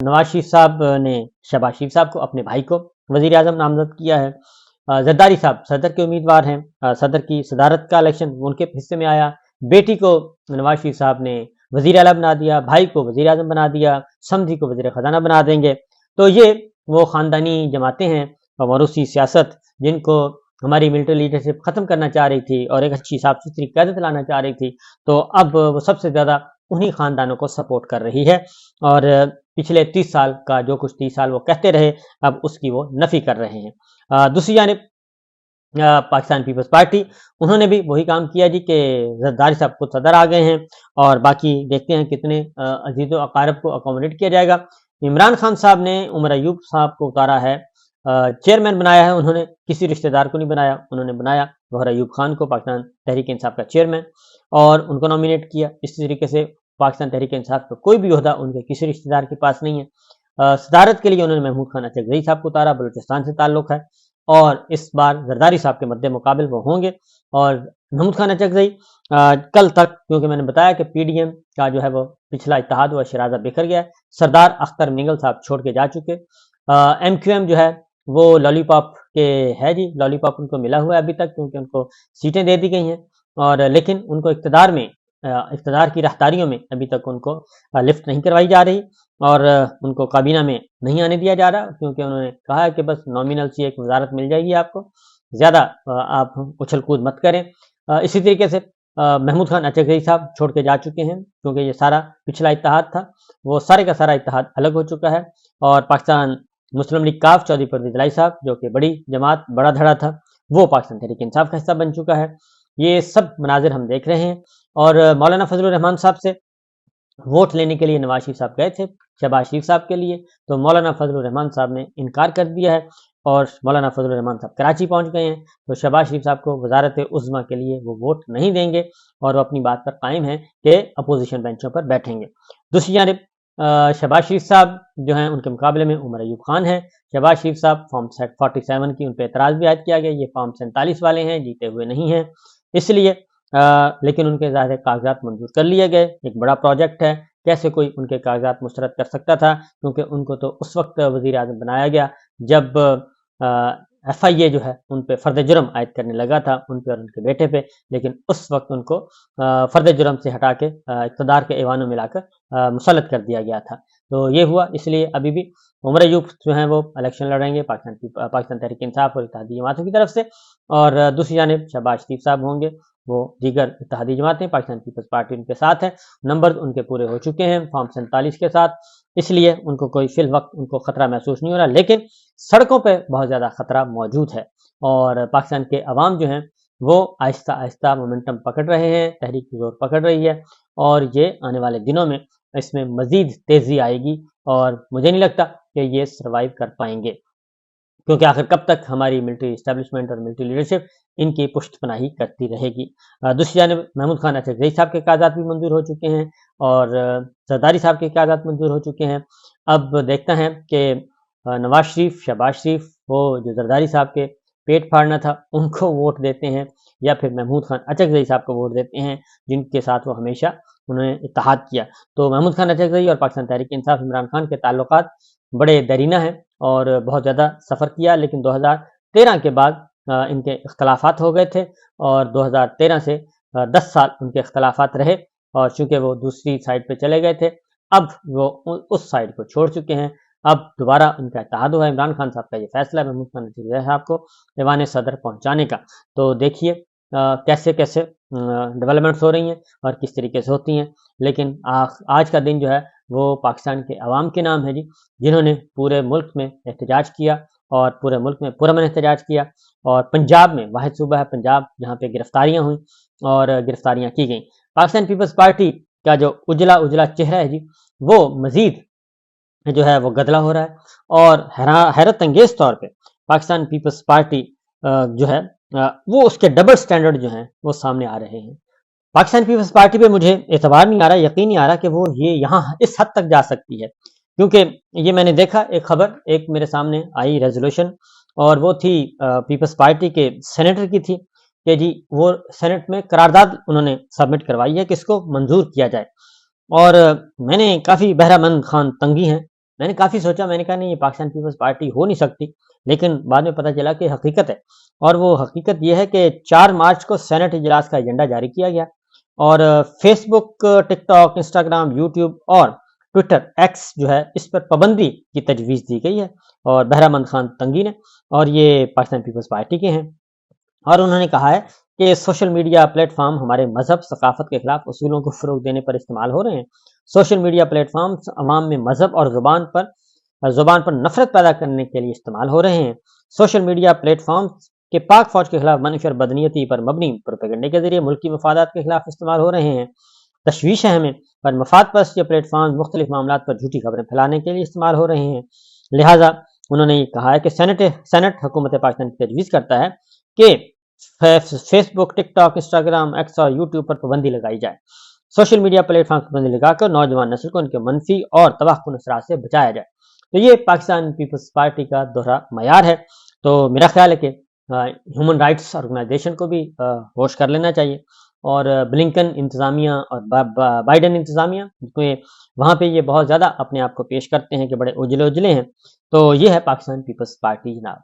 नवाज शरीफ साहब ने शहबाज शरीफ साहब को, अपने भाई को, वजीर आजम नामजद किया है। जरदारी साहब सदर के उम्मीदवार हैं। सदर की सदारत का इलेक्शन उनके हिस्से में आया। बेटी को नवाज शरीफ साहब ने वजीर आला बना दिया, भाई को वजीर आजम बना दिया, समधी को वजीर खजाना बना देंगे। तो ये वो खानदानी जमातें हैं और मरूसी सियासत जिनको हमारी मिलिट्री लीडरशिप खत्म करना चाह रही थी और एक अच्छी साफ सुथरी क़यादत लाना चाह रही थी, तो अब वो सबसे ज़्यादा उन्हीं खानदानों को सपोर्ट कर रही है। और पिछले 30 साल का जो कुछ 30 साल वो कहते रहे, अब उसकी वो नफ़ी कर रहे हैं। दूसरी जानिब पाकिस्तान पीपल्स पार्टी, उन्होंने भी वही काम किया जी कि जरदारी साहब खुद सदर आ गए हैं और बाकी देखते हैं कितने अजीज़ो अकारब को अकोमोडेट किया जाएगा। इमरान खान साहब ने उमर अयूब साहब को उतारा है, चेयरमैन बनाया है। उन्होंने किसी रिश्तेदार को नहीं बनाया, उन्होंने बनाया गौहर अयूब खान को पाकिस्तान तहरीक इंसाफ का चेयरमैन और उनको नॉमिनेट किया। इसी तरीके से पाकिस्तान तहरीक इंसाफ का कोई भी ओहदा उनके किसी रिश्तेदार के पास नहीं है। सदारत के लिए उन्होंने महमूद खान अचकज़ई साहब को उतारा, बलूचिस्तान से ताल्लुक़ है और इस बार जरदारी साहब के मद्दे मुकाबिल वो होंगे। और महमूद खान अचकज़ई कल तक, क्योंकि मैंने बताया कि पीडीएम का जो है वो पिछला इत्तेहाद व शराजा बिखर गया है, सरदार अख्तर मिंगल साहब छोड़ के जा चुके। एमक्यूएम जो है वो लॉलीपॉप के है जी, लॉलीपॉप उनको मिला हुआ है अभी तक, क्योंकि उनको सीटें दे दी गई हैं और लेकिन उनको इक़्तिदार की राहदारियों में अभी तक उनको लिफ्ट नहीं करवाई जा रही और उनको काबीना में नहीं आने दिया जा रहा, क्योंकि उन्होंने कहा है कि बस नॉमिनल सी एक वजारत मिल जाएगी आपको, ज़्यादा आप उछल कूद मत करें। इसी तरीके से महमूद खान अचकज़ई साहब छोड़ के जा चुके हैं, क्योंकि ये सारा पिछला इत्तेहाद था, वो सारे का सारा इत्तेहाद अलग हो चुका है। और पाकिस्तान मुस्लिम लीग काफ चौधरी परवेज़ इलाही साहब, जो कि बड़ी जमात, बड़ा धड़ा था, वो पाकिस्तान तहरीक इंसाफ का हिस्सा बन चुका है। ये सब मनाजिर हम देख रहे हैं। और मौलाना फजलुर रहमान साहब से वोट लेने के लिए नवाज शरीफ साहब गए थे शहबाज शरीफ साहब के लिए, तो मौलाना फजलुर रहमान साहब ने इनकार कर दिया है और मौलाना फजलुर रहमान साहब कराची पहुंच गए हैं। तो शहबाज शरीफ साहब को वजारत उज़्मा के लिए वो वोट नहीं देंगे और वो अपनी बात पर कायम है कि अपोजिशन बेंचों पर बैठेंगे। दूसरी जानिब शहबाज शरीफ साहब जो हैं, उनके मुकाबले में उमर अयूब खान है। शहबाज शरीफ साहब फॉर्म 47 की उन पर एतराज़ भी आयद किया गया, ये फॉर्म 47 वाले हैं, जीते हुए नहीं हैं, इसलिए लेकिन उनके ज़ाहिर कागजात मंजूर कर लिए गए। एक बड़ा प्रोजेक्ट है, कैसे कोई उनके कागजात मुस्तरद कर सकता था, क्योंकि उनको तो उस वक्त वज़ीर आज़म बनाया गया जब FIA जो है उन पर फ़र्द जुर्म आयद करने लगा था, उन पर और उनके बेटे पे, लेकिन उस वक्त उनको फ़र्द जुर्म से हटा के इक़्तिदार के ऐवानों में लाकर मुसल्लत कर दिया गया था। तो ये हुआ, इसलिए अभी भी उमर अयूब जो हैं वो इलेक्शन लड़ेंगे पाकिस्तान तहरीक इंसाफ और इत्तेहादी जमातों की तरफ से। और दूसरी जानिब शहबाज शरीफ साहब होंगे, वो दीगर इत्तेहादी जमातें, पाकिस्तान पीपल्स पार्टी उनके साथ है, नंबर उनके पूरे हो चुके हैं फॉर्म 47 के साथ, इसलिए उनको कोई फिल वक्त उनको खतरा महसूस नहीं हो रहा। लेकिन सड़कों पे बहुत ज़्यादा खतरा मौजूद है और पाकिस्तान के अवाम जो हैं वो आहिस्ता आहिस्ता मोमेंटम पकड़ रहे हैं, तहरीक जोर पकड़ रही है और ये आने वाले दिनों में इसमें मज़ीद तेज़ी आएगी और मुझे नहीं लगता कि ये सर्वाइव कर पाएंगे, क्योंकि आखिर कब तक हमारी मिलिट्री इस्टेब्लिशमेंट और मिलिट्री लीडरशिप इनकी पुष्टपनाही करती रहेगी। दूसरी जानिब महमूद खान अचकज़ई साहब के कागजात भी मंजूर हो चुके हैं और जरदारी साहब के कागजात मंजूर हो चुके हैं। अब देखते हैं कि नवाज शरीफ, शहबाज शरीफ, वो जो जरदारी साहब के पेट फाड़ना था उनको वोट देते हैं या फिर महमूद खान अचकज़ई साहब को वोट देते हैं, जिनके साथ वो हमेशा उन्होंने इत्तेहाद किया। तो महमूद खान अचकज़ई और पाकिस्तान तहरीक इंसाफ इमरान खान के ताल्लुकात बड़े दरीना हैं और बहुत ज़्यादा सफ़र किया, लेकिन 2013 के बाद इनके इख्तलाफात हो गए थे और 2013 से 10 साल उनके इख्तलाफात रहे और चूँकि वो दूसरी साइड पे चले गए थे, अब वो उस साइड को छोड़ चुके हैं। अब दोबारा उनका इत्तेहाद हुआ है। इमरान खान साहब का ये फैसला है महमूद खान अचकज़ई साहब को ऐवान सदर पहुँचाने का। तो देखिए कैसे कैसे डेवलपमेंट्स हो रही हैं और किस तरीके से होती हैं, लेकिन आज का दिन जो है वो पाकिस्तान के अवाम के नाम है जी, जिन्होंने पूरे मुल्क में एहतजाज किया और पूरे मुल्क में पुरअमन एहतजाज किया। और पंजाब में वाहिद सूबा है पंजाब जहाँ पे गिरफ्तारियाँ हुई और गिरफ्तारियाँ की गई। पाकिस्तान पीपल्स पार्टी का जो उजला उजला चेहरा है जी, वो मज़ीद जो है वो गदला हो रहा है और हैरत अंगेज तौर पे पाकिस्तान पीपल्स पार्टी जो है वो उसके डबल स्टैंडर्ड जो हैं वो सामने आ रहे हैं। पाकिस्तान पीपल्स पार्टी पे मुझे एतबार नहीं आ रहा, यकीन नहीं आ रहा कि वो ये यहाँ इस हद तक जा सकती है, क्योंकि ये मैंने देखा एक खबर, एक मेरे सामने आई रेजोल्यूशन और वो थी पीपल्स पार्टी के सेनेटर की थी कि जी वो सेनेट में करारदाद उन्होंने सबमिट करवाई है कि इसको मंजूर किया जाए। और मैंने काफ़ी बहरामंद खान तंगी हैं میں نے کافی سوچا، میں نے کہا نہیں یہ پاکستان پیپلز پارٹی ہو نہیں سکتی، لیکن بعد میں پتہ چلا کہ حقیقت ہے، اور وہ حقیقت یہ ہے کہ 4 مارچ کو سینٹ اجلاس کا ایجنڈا جاری کیا گیا، اور فیس بک، ٹک ٹاک، انسٹاگرام، یوٹیوب اور ٹویٹر ایکس جو ہے اس پر پابندی کی تجویز دی گئی ہے، اور بہرامند خان تنگی نے، اور یہ پاکستان پیپلز پارٹی کے ہیں، اور انہوں نے کہا ہے کہ سوشل میڈیا پلیٹ فارم ہمارے مذہب، ثقافت کے خلاف اصولوں کو فروغ دینے پر استعمال ہو رہے ہیں۔ سوشل میڈیا پلیٹ فارمز عوام میں مذہب اور زبان پر نفرت پیدا کرنے کے لیے استعمال ہو رہے ہیں۔ سوشل میڈیا پلیٹ فارمز کے پاک فوج کے خلاف منفی اور بدنیتی پر مبنی پروپیگنڈے کے ذریعے ملکی مفادات کے خلاف استعمال ہو رہے ہیں۔ تشویش ہے ہمیں پر مفاد پرست یہ پلیٹ فارمز مختلف معاملات پر جھوٹی خبریں پھیلانے کے لیے استعمال ہو رہے ہیں، لہٰذا انہوں نے یہ کہا ہے کہ سینٹ حکومت پاکستان کی تجویز کرتا ہے کہ فیس بک، ٹک ٹاک، انسٹاگرام، ایکس اور یوٹیوب پر پابندی لگائی جائے۔ سوشل میڈیا پلیٹ فارم پر پابندی لگا کر نوجوان نسل کو ان کے منفی اور تباہ کن اثرات سے بچایا جائے۔ تو یہ پاکستان پیپلز پارٹی کا دوہرا معیار ہے۔ تو میرا خیال ہے کہ ہیومن رائٹس آرگنائزیشن کو بھی ہوش کر لینا چاہیے، اور بلنکن انتظامیہ اور بائیڈن انتظامیہ وہاں پہ یہ بہت زیادہ اپنے آپ کو پیش کرتے ہیں کہ بڑے اجلے ہیں۔ تو یہ ہے پاکستان پیپلز پارٹی جناب۔